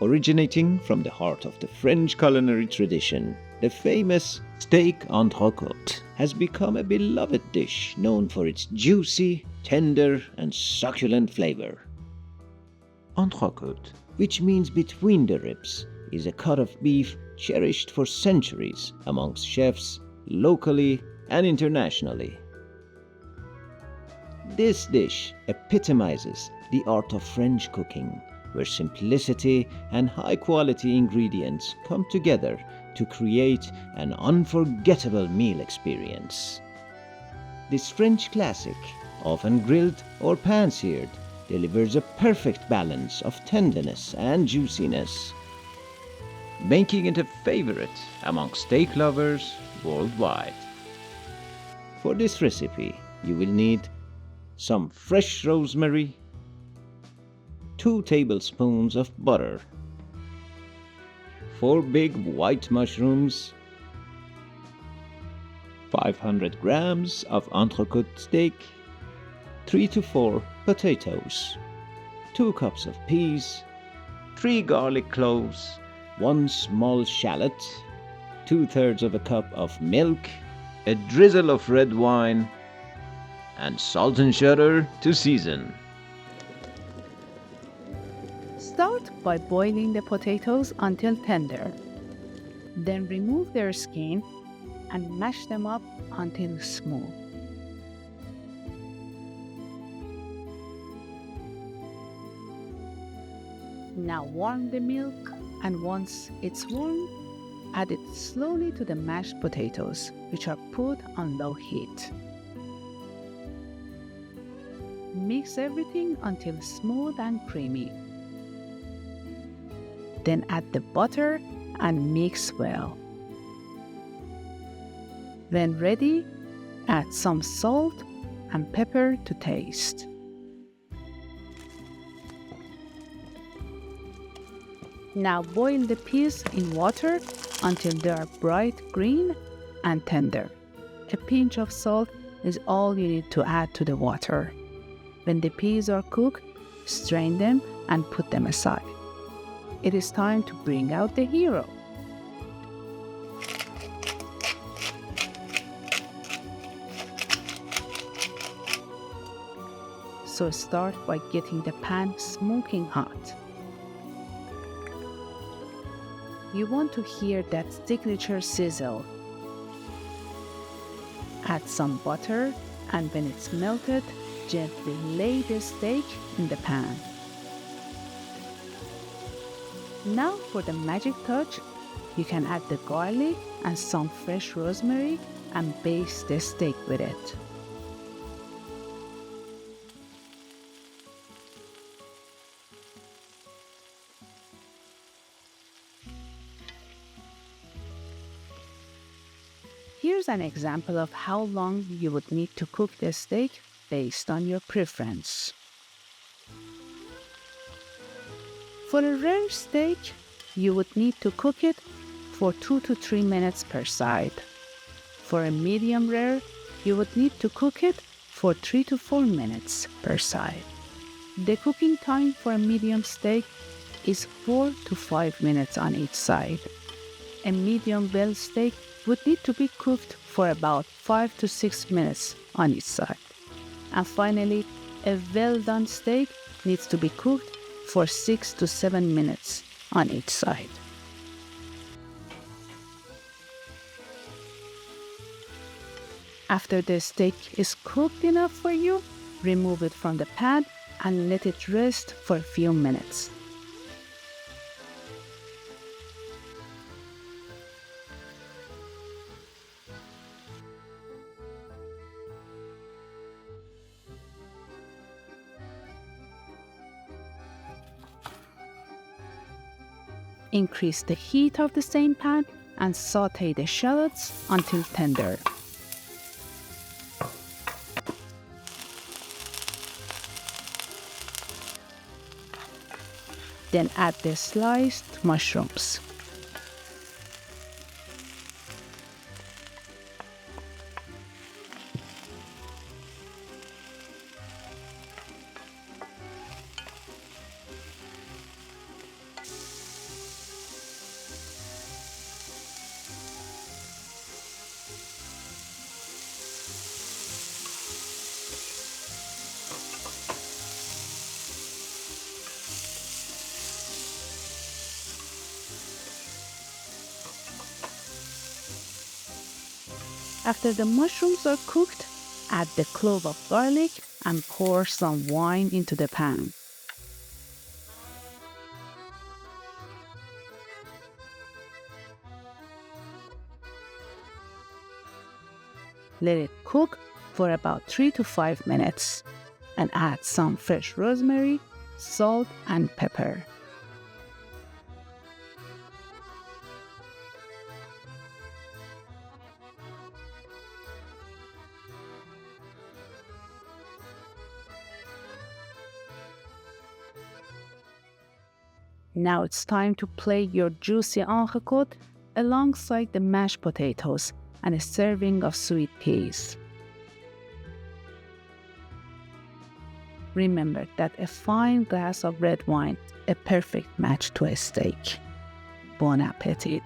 Originating from the heart of the French culinary tradition, the famous steak Entrecote has become a beloved dish known for its juicy, tender, and succulent flavor. Entrecote, which means between the ribs, is a cut of beef cherished for centuries amongst chefs locally and internationally. This dish epitomizes the art of French cooking, where simplicity and high-quality ingredients come together to create an unforgettable meal experience. This French classic, often grilled or pan-seared, delivers a perfect balance of tenderness and juiciness, making it a favorite among steak lovers worldwide. For this recipe, you will need some fresh rosemary, 2 tablespoons of butter, 4 big white mushrooms, 500 grams of entrecote steak, 3 to 4 potatoes, 2 cups of peas, 3 garlic cloves, 1 small shallot, 2/3 of a cup of milk, a drizzle of red wine, and salt and sugar to season. Start by boiling the potatoes until tender. Then remove their skin and mash them up until smooth. Now warm the milk, and once it's warm, add it slowly to the mashed potatoes, which are put on low heat. Mix everything until smooth and creamy. Then add the butter and mix well. When ready, add some salt and pepper to taste. Now boil the peas in water until they are bright green and tender. A pinch of salt is all you need to add to the water. When the peas are cooked, strain them and put them aside. It is time to bring out the hero. So start by getting the pan smoking hot. You want to hear that signature sizzle. Add some butter, and when it's melted, gently lay the steak in the pan. Now for the magic touch, you can add the garlic and some fresh rosemary and baste the steak with it. Here's an example of how long you would need to cook the steak based on your preference. For a rare steak, you would need to cook it for 2 to 3 minutes per side. For a medium rare, you would need to cook it for 3 to 4 minutes per side. The cooking time for a medium steak is 4 to 5 minutes on each side. A medium well steak would need to be cooked for about 5 to 6 minutes on each side. And finally, a well-done steak needs to be cooked for 6 to 7 minutes on each side. After the steak is cooked enough for you, remove it from the pan and let it rest for a few minutes. Increase the heat of the same pan and saute the shallots until tender. Then add the sliced mushrooms. After the mushrooms are cooked, add the clove of garlic and pour some wine into the pan. Let it cook for about 3 to 5 minutes and add some fresh rosemary, salt, and pepper. Now it's time to plate your juicy entrecote alongside the mashed potatoes and a serving of sweet peas. Remember that a fine glass of red wine is a perfect match to a steak. Bon appetit!